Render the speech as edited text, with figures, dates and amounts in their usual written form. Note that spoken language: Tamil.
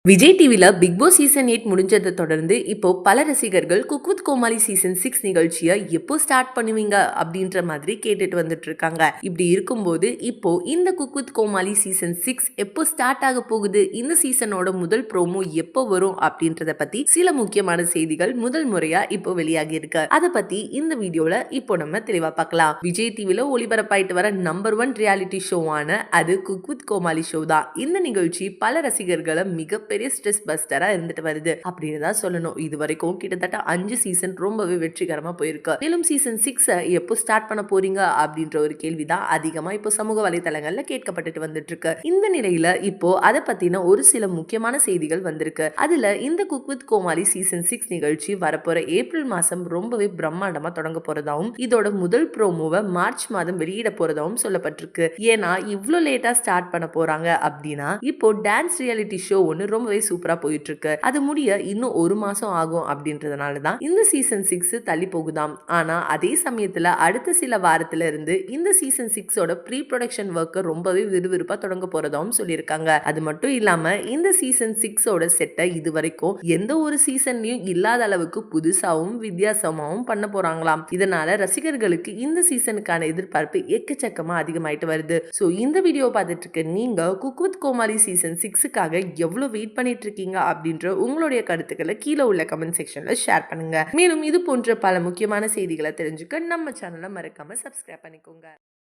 விஜய் டிவில பிக் பாஸ் சீசன் 8 முடிஞ்சதை தொடர்ந்து இப்போ பல ரசிகர்கள் குக் வித் கோமாளி சீசன் 6 நிகழ்ச்சியை எப்போ ஸ்டார்ட் பண்ணுவீங்க அப்படின்ற மாதிரி கேட்டுட்டு வந்துட்டு இருக்காங்க. இப்படி இருக்கும்போது இப்போ இந்த குக் வித் கோமாளி சீசன் 6 எப்போ ஸ்டார்ட் ஆக போகுது, இந்த சீசனோட முதல் ப்ரோமோ எப்போ வரும் அப்படின்றத பத்தி சில முக்கியமான செய்திகள் முதல் முறையா இப்போ வெளியாகி இருக்கு. அதை பத்தி இந்த வீடியோல இப்போ நம்ம தெளிவா பார்க்கலாம். விஜய் டிவில ஒளிபரப்பாயிட்டு வர நம்பர் 1 ரியாலிட்டி ஷோவான அது குக் வித் கோமாளி ஷோ தான். இந்த நிகழ்ச்சி பல ரசிகர்களை மிக பெரிய ஸ்ட்ரெஸ் பஸ்டரா இருந்துட்டு வருது அப்படின்னு தான் சொல்லணும். இது வரைக்கும் கிட்டத்தட்ட 5 சீசன் ரொம்பவே வெற்றிகரமா போயிருக்கு. மேலும் சீசன் 6 எப்போ ஸ்டார்ட் பண்ண போறீங்க அப்படின்ற ஒரு கேள்விதான் அதிகமா இப்போ சமூக வலைதளங்கள்ல கேட்கப்பட்டுட்டு வந்துட்டு இருக்கு. இந்த நிலையில இப்போ அதை பத்தின ஒரு சில முக்கியமான செய்திகள் வந்திருக்கு. அதுல இந்த குக் வித் கோமாளி சீசன் 6 நிகழ்ச்சி வரப்போற ஏப்ரல் மாசம் ரொம்பவே பிரம்மாண்டமா தொடங்க போறதாவும் இதோட முதல் ப்ரோமோவை மார்ச் மாதம் வெளியிட போறதாவும் சொல்லப்பட்டிருக்கு. ஏன்னா இவ்வளவு லேட்டா ஸ்டார்ட் பண்ண போறாங்க அப்படின்னா இப்போ டான்ஸ் ரியாலிட்டி ஷோ ஒன்னு ரொம்பவே சூப்பரா போயிட்டு இருக்கு. அது முடிய இன்னும் ஒரு மாசம் ஆகும் அப்படின்றதுனால தான் இந்த சீசன் 6 தள்ளி போகுதாம். ஆனா அதே சமயத்துல அடுத்த சில வாரத்துல இருந்து இந்த சீசன் 6 ஓட ப்ரீ ப்ரொடக்ஷன் ஒர்க் ரொம்பவே விறுவிறுப்பா தொடங்க போறதாவும் சொல்லியிருக்காங்க. அது மட்டும் இல்லாம இந்த சீசன் 6 ஓட செட்டை இது வரைக்கும் எந்த ஒரு சீசன்லயும் இல்லாத அளவுக்கு புதுசாவும் வித்தியாசமாவும் பண்ண போறாங்களாம். இதனால ரசிகர்களுக்கு இந்த சீசனுக்கான எதிர்பார்ப்பு எக்கச்சக்கமா அதிகமாயிட்டு வருது. சோ இந்த வீடியோ பார்த்துட்டு இருக்க நீங்க குக் வித் கோமாளி சீசன் 6க்காக எவ்வளவு வெயிட் பண்ணிட்டு இருக்கீங்க அப்படின்ற உங்களுடைய கருத்துக்களை கீழே உள்ள கமெண்ட் செக்ஷன்ல ஷேர் பண்ணுங்க. மேலும் இது போன்ற பல முக்கியமான செய்திகளை தெரிஞ்சுக்க நம்ம சேனலை மறக்காம சப்ஸ்கிரைப் பண்ணிக்கோங்க.